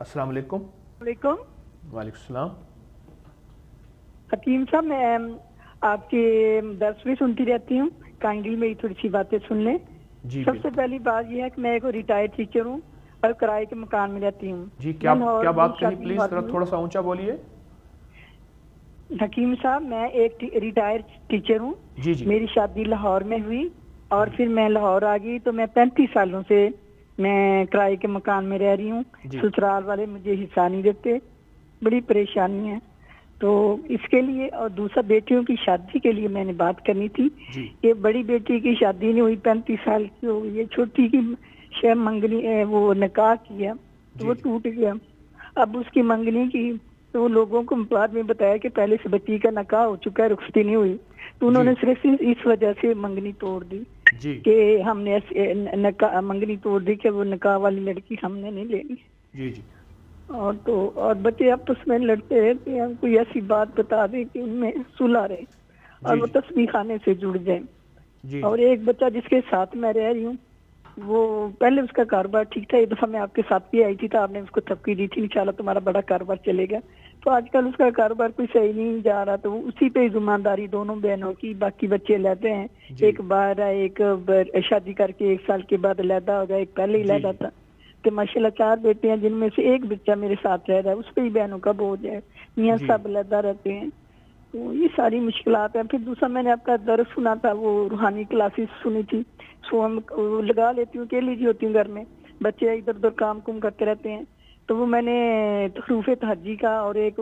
السلام علیکم۔ وعلیکم وعلیکم السلام۔ حکیم صاحب، میں آپ کے درس بھی سنتی رہتی ہوں، کائنڈلی میری تھوڑی سی باتیں سن لیں۔ جی سب سے پہلی بات یہ ہے کہ میں ایک ریٹائرڈ ٹیچر ہوں اور کرائے کے مکان میں رہتی ہوں۔ جی کیا بات کہی پلیز، ذرا تھوڑا سا اونچا بولیے۔ حکیم صاحب، میں ایک ریٹائرڈ ٹیچر ہوں۔ جی جی میری شادی لاہور میں ہوئی اور پھر میں لاہور آ گئی، تو میں 35 سالوں سے میں کرائے کے مکان میں رہ رہی ہوں۔ سسرال والے مجھے حصہ نہیں دیتے، بڑی پریشانی ہے۔ تو اس کے لیے اور دوسرا بیٹیوں کی شادی کے لیے میں نے بات کرنی تھی کہ بڑی بیٹی کی شادی نہیں ہوئی، 35 سال کی ہو گئی ہے، چھوٹی کی شاید منگنی وہ نکاح کیا تو وہ ٹوٹ گیا، اب اس کی منگنی کی تو وہ لوگوں کو بعد میں بتایا کہ پہلے سے بچی کا نکاح ہو چکا ہے، رخصتی نہیں ہوئی، تو انہوں نے صرف اس وجہ سے منگنی توڑ دی کہ ہم نے منگنی توڑ دی کہ وہ نکاح والی لڑکی ہم نے نہیں لینی۔ جی جی اور بچے آپس میں لڑتے رہتے ہیں، کوئی ایسی بات بتا دیں کہ ان میں صلح رہے اور وہ تسبیح خانے سے جڑ جائیں۔ اور ایک بچہ جس کے ساتھ میں رہ رہی ہوں، وہ پہلے اس کا کاروبار ٹھیک تھا، ایک دفعہ میں آپ کے ساتھ بھی آئی تھی تو آپ نے اس کو تھپکی دی تھی انشاءاللہ تمہارا بڑا کاروبار چلے گا، تو آج کل اس کا کاروبار کوئی صحیح نہیں جا رہا، تو اسی پہ ذمہ داری دونوں بہنوں کی، باقی بچے لیتے ہیں، ایک باہر ہے، ایک شادی کر کے 1 سال کے بعد لیدا ہو گیا، ایک پہلے ہی لیدا تھا، تو ماشاءاللہ 4 بیٹے ہیں جن میں سے ایک بچہ میرے ساتھ رہ رہا ہے، اس پہ ہی بہنوں کا بوجھ ہے، میاں سب لیدا رہتے ہیں، تو یہ ساری مشکلات ہیں۔ پھر دوسرا میں نے آپ کا درس سنا تھا، وہ روحانی کلاسز سنی تھی، سو ہم لگا لیتی ہوں، اکیلی جی ہوتی ہوں گھر میں، بچے ادھر ادھر کام کرتے رہتے ہیں، تو وہ میں نے حروف تہجی کا اور ایک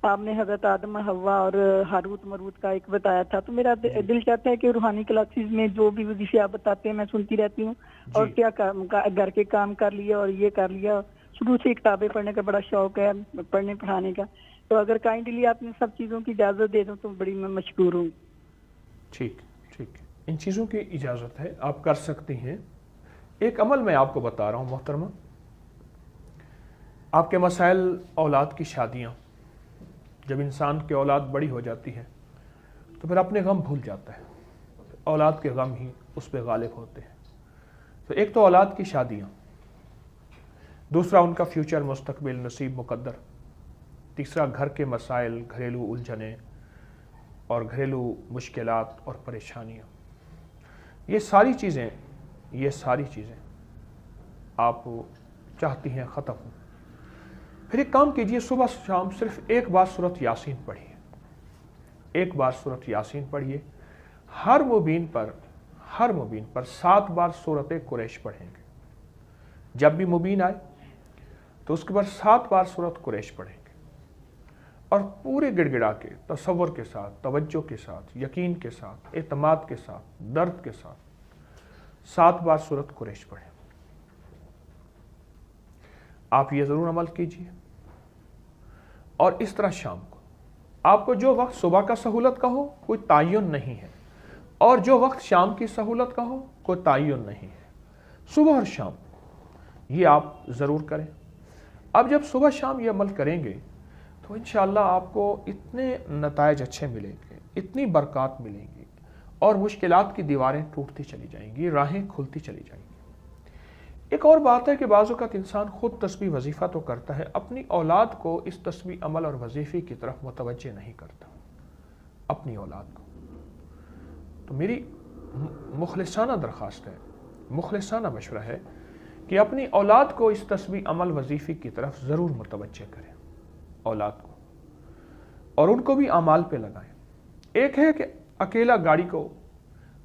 آپ نے حضرت آدم حوا اور ہاروت مروت کا ایک بتایا تھا، تو میرا دل چاہتا ہے کہ روحانی کلاسز میں جو بھی وظیفے آپ بتاتے ہیں میں سنتی رہتی ہوں، اور کیا گھر کے کام کر لیا اور یہ کر لیا، شروع سے کتابیں پڑھنے کا بڑا شوق ہے، پڑھنے پڑھانے کا، تو اگر کائنڈلی آپ نے سب چیزوں کی اجازت دے دو تو بڑی میں مشکور ہوں۔ ٹھیک ٹھیک، ان چیزوں کی اجازت ہے، آپ کر سکتی ہیں۔ ایک عمل میں آپ کو بتا رہا ہوں محترمہ، آپ کے مسائل اولاد کی شادیاں، جب انسان کی اولاد بڑی ہو جاتی ہے تو پھر اپنے غم بھول جاتا ہے، اولاد کے غم ہی اس پہ غالب ہوتے ہیں۔ تو ایک تو اولاد کی شادیاں، دوسرا ان کا فیوچر، مستقبل، نصیب، مقدر، تیسرا گھر کے مسائل، گھریلو الجھنیں اور گھریلو مشکلات اور پریشانیاں، یہ ساری چیزیں آپ چاہتی ہیں ختم ہوں۔ پھر ایک کام کیجئے، صبح شام صرف ایک بار سورۃ یاسین پڑھیے، ایک بار سورۃ یاسین پڑھیے، ہر مبین پر 7 بار سورۃ قریش پڑھیں گے، جب بھی مبین آئے تو اس کے بعد 7 بار سورۃ قریش پڑھیں گے، اور پورے گڑ گڑا کے، تصور کے ساتھ، توجہ کے ساتھ، یقین کے ساتھ، اعتماد کے ساتھ، درد کے ساتھ 7 بار سورۃ قریش پڑھیں۔ آپ یہ ضرور عمل کیجئے، اور اس طرح شام کو آپ کو جو وقت صبح کا سہولت کا ہو کوئی تعین نہیں ہے، اور جو وقت شام کی سہولت کا ہو کوئی تعین نہیں ہے، صبح اور شام یہ آپ ضرور کریں۔ اب جب صبح شام یہ عمل کریں گے تو انشاءاللہ آپ کو اتنے نتائج اچھے ملیں گے، اتنی برکات ملیں گی، اور مشکلات کی دیواریں ٹوٹتی چلی جائیں گی، راہیں کھلتی چلی جائیں گی۔ ایک اور بات ہے کہ بعض اوقات انسان خود تسبیح وظیفہ تو کرتا ہے، اپنی اولاد کو اس تسبیح عمل اور وظیفے کی طرف متوجہ نہیں کرتا، اپنی اولاد کو۔ تو میری مخلصانہ درخواست ہے، مخلصانہ مشورہ ہے کہ اپنی اولاد کو اس تسبیح عمل وظیفے کی طرف ضرور متوجہ کریں، اولاد کو، اور ان کو بھی اعمال پہ لگائیں۔ ایک ہے کہ اکیلا گاڑی کو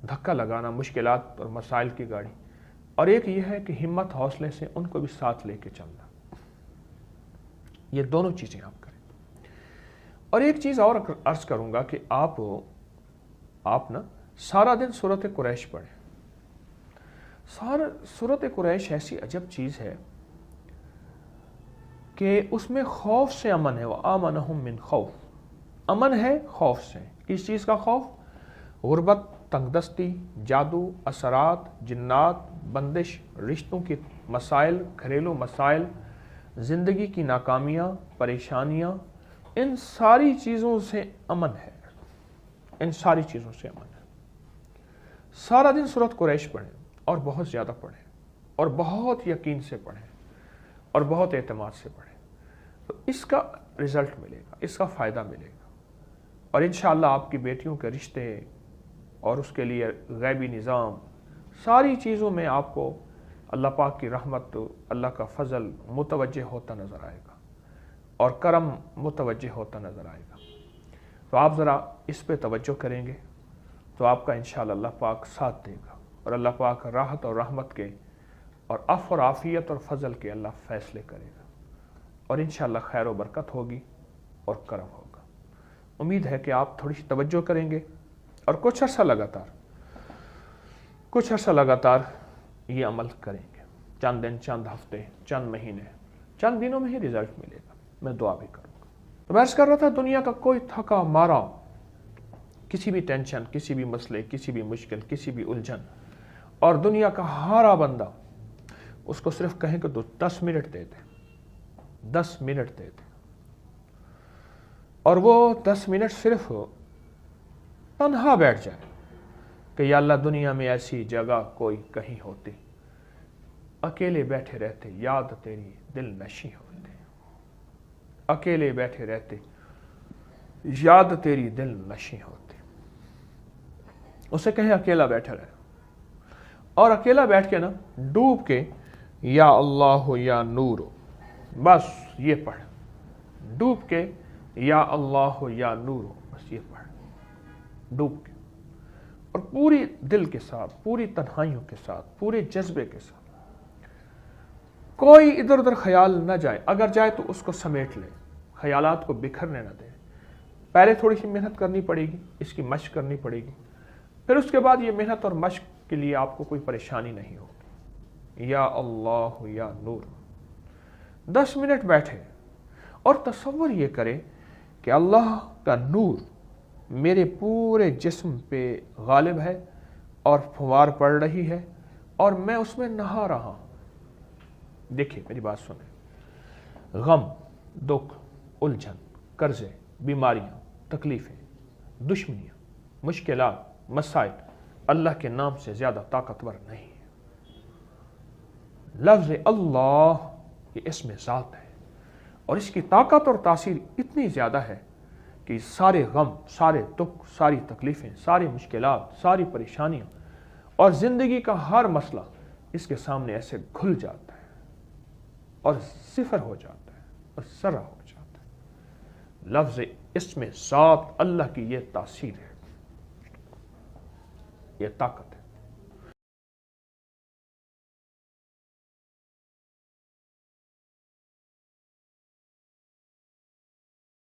دھکا لگانا، مشکلات اور مسائل کی گاڑی، اور ایک یہ ہے کہ ہمت حوصلے سے ان کو بھی ساتھ لے کے چلنا، یہ دونوں چیزیں آپ کریں۔ اور ایک چیز اور عرض کروں گا کہ آپ نا سارا دن سورۃ قریش پڑھیں۔ سورۃ قریش ایسی عجب چیز ہے کہ اس میں خوف سے امن ہے، وَآمَنَهُم مِّن خوف، امن ہے خوف سے۔ کس چیز کا خوف؟ غربت، تنگ دستی، جادو، اثرات، جنات، بندش، رشتوں کے مسائل، گھریلو مسائل، زندگی کی ناکامیاں، پریشانیاں، ان ساری چیزوں سے امن ہے، ان ساری چیزوں سے امن ہے۔ سارا دن سورۃ قریش پڑھیں، اور بہت زیادہ پڑھیں، اور بہت یقین سے پڑھیں، اور بہت اعتماد سے پڑھیں۔ تو اس کا رزلٹ ملے گا، اس کا فائدہ ملے گا، اور انشاءاللہ آپ کی بیٹیوں کے رشتے اور اس کے لیے غیبی نظام، ساری چیزوں میں آپ کو اللہ پاک کی رحمت، اللہ کا فضل متوجہ ہوتا نظر آئے گا اور کرم متوجہ ہوتا نظر آئے گا۔ تو آپ ذرا اس پہ توجہ کریں گے تو آپ کا انشاءاللہ اللہ پاک ساتھ دے گا، اور اللہ پاک راحت اور رحمت کے اور عفو اور عافیت اور فضل کے اللہ فیصلے کرے گا، اور انشاءاللہ خیر و برکت ہوگی اور کرم ہوگا۔ امید ہے کہ آپ تھوڑی سی توجہ کریں گے اور کچھ عرصہ لگاتار یہ عمل کریں گے، چند دن، چند ہفتے، چند مہینے، چند دنوں میں ہی رزلٹ ملے گا۔ میں دعا بھی کروں گا۔ تو میں عرض کر رہا تھا، دنیا کا کوئی تھکا مارا، کسی بھی ٹینشن، کسی بھی مسئلے، کسی بھی مشکل، کسی بھی الجھن، اور دنیا کا ہارا بندہ، اس کو صرف کہیں کہ تو 10 منٹ دے دے، 10 منٹ دے دے، اور وہ 10 منٹ صرف تنہا بیٹھ جائے کہ یا اللہ دنیا میں ایسی جگہ کوئی کہیں ہوتی، اکیلے بیٹھے رہتے یاد تیری دل نشیں ہوتے، اکیلے بیٹھے رہتے یاد تیری دل نشیں ہوتی۔ اسے کہیں اکیلا بیٹھا رہے، اور اکیلا بیٹھ کے نا ڈوب کے یا اللہ یا نور، بس یہ پڑھ، ڈوب کے یا اللہ یا نور، بس یہ پڑھ، ڈوب کے، اور پوری دل کے ساتھ، پوری تنہائیوں کے ساتھ، پورے جذبے کے ساتھ، کوئی ادھر ادھر خیال نہ جائے، اگر جائے تو اس کو سمیٹ لے، خیالات کو بکھرنے نہ دے۔ پہلے تھوڑی سی محنت کرنی پڑے گی، اس کی مشق کرنی پڑے گی، پھر اس کے بعد یہ محنت اور مشق کے لیے آپ کو کوئی پریشانی نہیں ہوگی۔ یا اللہ یا نور، 10 منٹ بیٹھے اور تصور یہ کرے کہ اللہ کا نور میرے پورے جسم پہ غالب ہے اور پھوار پڑ رہی ہے، اور میں اس میں نہا رہا ہوں۔ دیکھیے میری بات سنیں، غم، دکھ، الجھن، قرضے، بیماریاں، تکلیفیں، دشمنیاں، مشکلات، مسائل اللہ کے نام سے زیادہ طاقتور نہیں ہے۔ لفظ اللہ یہ اسم ذات ہے، اور اس کی طاقت اور تاثیر اتنی زیادہ ہے کہ سارے غم، سارے دکھ، ساری تکلیفیں، ساری مشکلات، ساری پریشانیاں اور زندگی کا ہر مسئلہ اس کے سامنے ایسے گھل جاتا ہے اور صفر ہو جاتا ہے اور ذرہ ہو جاتا ہے۔ لفظ اسم ذات اللہ کی یہ تاثیر ہے، یہ طاقت ہے۔